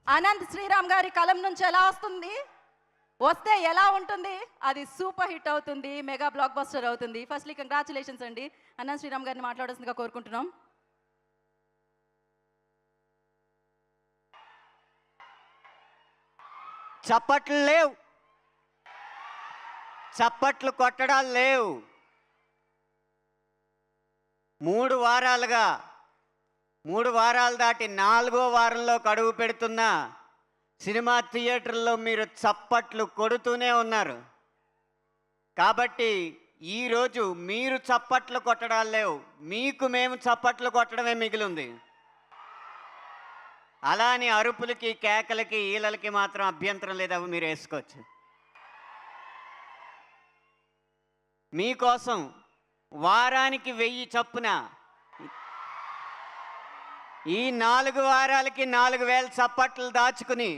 అనంత్ శ్రీరామ్ గారి కలం నుంచి ఎలా వస్తుంది, వస్తే ఎలా ఉంటుంది, అది సూపర్ హిట్ అవుతుంది, మెగా బ్లాక్ బస్టర్ అవుతుంది. ఫస్ట్లీ కంగ్రాచులేషన్స్ అండి. అనంత్ శ్రీరామ్ గారిని మాట్లాడాల్సిందిగా కోరుకుంటున్నాం. చప్పట్లు లేవు, చప్పట్లు కొట్టడాలు లేవు. 3 వారాలు దాటి 4వ వారంలో అడుగు పెడుతున్న సినిమా థియేటర్లో మీరు చప్పట్లు కొడుతూనే ఉన్నారు. కాబట్టి ఈరోజు మీరు చప్పట్లు కొట్టడాలు లేవు, మీకు మేము చప్పట్లు కొట్టడమే మిగిలింది. అలా అని అరుపులకి కేకలకి ఈలలకి మాత్రం అభ్యంతరం లేదు, అవి మీరు వేసుకోవచ్చు. మీకోసం వారానికి 1000 చొప్పున ఈ 4 వారాలకి 4000 చప్పట్లు దాచుకుని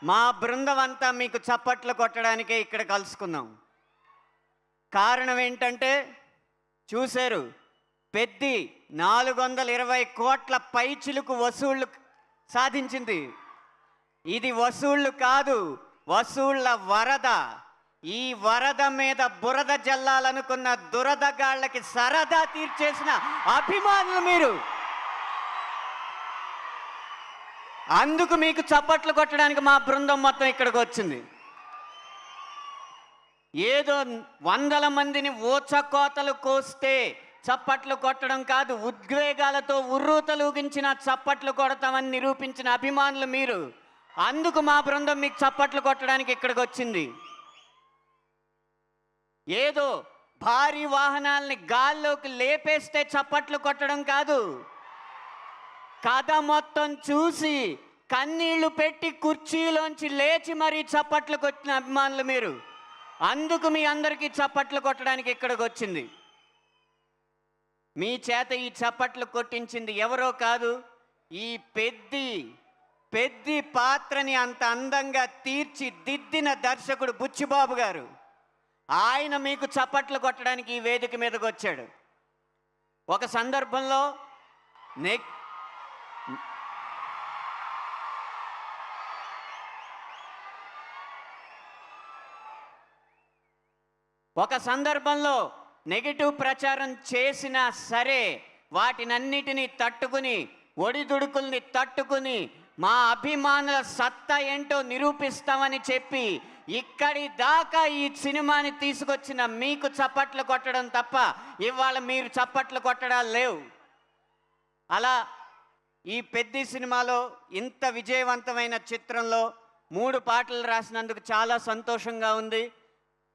మా బృందం అంతా మీకు చప్పట్లు కొట్టడానికే ఇక్కడ కలుసుకున్నాం. కారణం ఏంటంటే చూశారు, పెద్ది 420 కోట్ల పైచిలుకు వసూళ్లు సాధించింది. ఇది వసూళ్లు కాదు, వసూళ్ల వరద. ఈ వరద మీద బురద జల్లాలనుకున్న దురదగాళ్ళకి సరదా తీర్చేసిన అభిమానులు మీరు. అందుకు మీకు చప్పట్లు కొట్టడానికి మా బృందం మొత్తం ఇక్కడికి వచ్చింది. ఏదో 100 మందిని ఊచకోతలు కోస్తే చప్పట్లు కొట్టడం కాదు, ఉద్వేగాలతో ఉర్రూతలూగించిన చప్పట్లు కొడతామని నిరూపించిన అభిమానులు మీరు. అందుకు మా బృందం మీకు చప్పట్లు కొట్టడానికి ఇక్కడికి వచ్చింది. ఏదో భారీ వాహనాల్ని గాల్లోకి లేపేస్తే చప్పట్లు కొట్టడం కాదు, కథ మొత్తం చూసి కన్నీళ్లు పెట్టి కుర్చీలోంచి లేచి మరీ చప్పట్లు కొట్టిన అభిమానులు మీరు. అందుకు మీ అందరికీ చప్పట్లు కొట్టడానికి ఇక్కడికి వచ్చింది. మీ చేత ఈ చప్పట్లు కొట్టించింది ఎవరో కాదు, ఈ పెద్ది పాత్రని అంత అందంగా తీర్చిదిద్దిన దర్శకుడు బుచ్చిబాబు గారు. ఆయన మీకు చప్పట్లు కొట్టడానికి ఈ వేదిక మీదకి వచ్చాడు. ఒక సందర్భంలో నెగిటివ్ ప్రచారం చేసినా సరే వాటినన్నిటినీ తట్టుకుని, ఒడిదుడుకుల్ని తట్టుకుని మా అభిమానుల సత్తా ఏంటో నిరూపిస్తామని చెప్పి ఇక్కడి దాకా ఈ సినిమాని తీసుకొచ్చిన మీకు చప్పట్లు కొట్టడం తప్ప ఇవాళ మీరు చప్పట్లు కొట్టడాలు లేవు. అలా ఈ పెద్ద సినిమాలో ఇంత విజయవంతమైన చిత్రంలో 3 పాటలు రాసినందుకు చాలా సంతోషంగా ఉంది.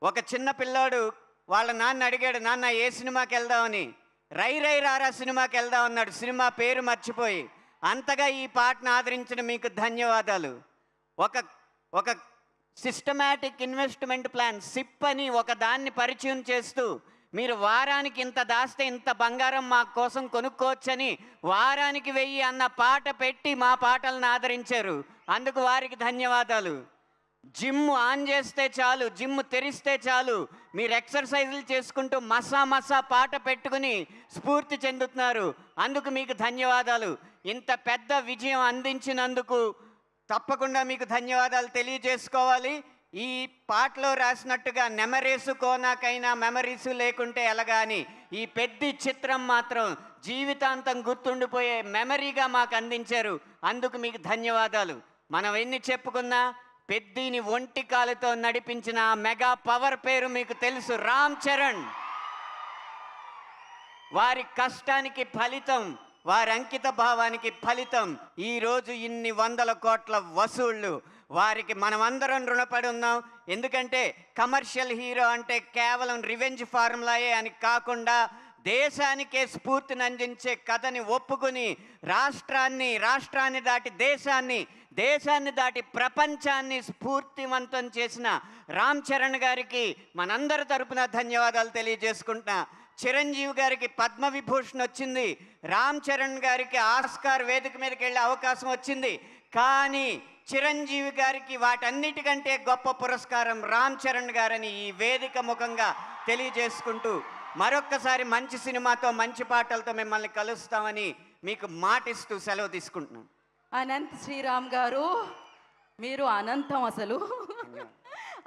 ఒక చిన్న పిల్లాడు వాళ్ళ నాన్న అడిగాడు, నాన్న ఏ సినిమాకి వెళ్దామని. రై రై రారా సినిమాకి వెళ్దాం అన్నాడు, సినిమా పేరు మర్చిపోయి. అంతగా ఈ పాటను ఆదరించిన మీకు ధన్యవాదాలు. ఒక సిస్టమాటిక్ ఇన్వెస్ట్మెంట్ ప్లాన్ సిప్ అని ఒక దాన్ని పరిచయం చేస్తూ మీరు వారానికి ఇంత దాస్తే ఇంత బంగారం మా కోసం కొనుక్కోవచ్చని వారానికి 1000 అన్న పాట పెట్టి మా పాటలను ఆదరించారు. అందుకు వారికి ధన్యవాదాలు. జిమ్ ఆన్ చేస్తే చాలు, జిమ్ తెరిస్తే చాలు, మీరు ఎక్సర్సైజులు చేసుకుంటూ మసా పాట పెట్టుకుని స్ఫూర్తి చెందుతున్నారు. అందుకు మీకు ధన్యవాదాలు. ఇంత పెద్ద విజయం అందించినందుకు తప్పకుండా మీకు ధన్యవాదాలు తెలియజేసుకోవాలి. ఈ పాటలో రాసినట్టుగా నెమరేసు కోనాకైనా మెమరీసు లేకుంటే ఎలాగా అని ఈ పెద్ద చిత్రం మాత్రం జీవితాంతం గుర్తుండిపోయే మెమరీగా మాకు అందించారు. అందుకు మీకు ధన్యవాదాలు. మనం ఎన్ని చెప్పుకున్నా పెద్దిని ఒంటి కాలుతో నడిపించిన మెగా పవర్ పేరు మీకు తెలుసు, రామ్ చరణ్. వారి కష్టానికి ఫలితం, వారి అంకిత భావానికి ఫలితం ఈరోజు ఇన్ని 100 కోట్ల వసూళ్ళు. వారికి మనమందరం రుణపడి ఉన్నాం. ఎందుకంటే కమర్షియల్ హీరో అంటే కేవలం రివెంజ్ ఫార్ములాయే అని కాకుండా దేశానికే స్ఫూర్తిని అందించే కథని ఒప్పుకుని రాష్ట్రాన్ని దాటి దేశాన్ని దాటి ప్రపంచాన్ని స్ఫూర్తివంతం చేసిన రామ్ చరణ్ గారికి మనందరి తరపున ధన్యవాదాలు తెలియజేసుకుంటున్నా. చిరంజీవి గారికి పద్మవిభూషణ్ వచ్చింది, రామ్ చరణ్ గారికి ఆస్కార్ వేదిక మీదకి వెళ్ళే అవకాశం వచ్చింది. కానీ చిరంజీవి గారికి వాటన్నిటికంటే గొప్ప పురస్కారం రామ్ చరణ్ గారని ఈ వేదిక ముఖంగా తెలియజేసుకుంటూ మరొక్కసారి మంచి సినిమాతో మంచి పాటలతో మిమ్మల్ని కలుస్తామని మీకు మాటిస్తూ సెలవు తీసుకుంటున్నాను. అనంత్ శ్రీరామ్ గారు, మీరు అనంతం అసలు.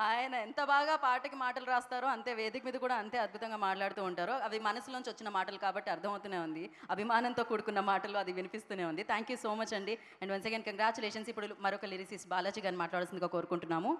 ఆయన ఎంత బాగా పాటకి మాటలు రాస్తారో అంతే వేదిక మీద కూడా అంతే అద్భుతంగా మాట్లాడుతూ ఉంటారు. అవి మనసులోంచి వచ్చిన మాటలు కాబట్టి అర్థమవుతూనే ఉంది. అభిమానంతో కూడుకున్న మాటలు అది వినిపిస్తూనే ఉంది. థ్యాంక్ యూ సో మచ్ అండి. And once again congratulations. ఇప్పుడు మరొక లిరిసిస్ట్ బాలాజీ గారిని మాట్లాడాల్సిందిగా కోరుకుంటున్నాము.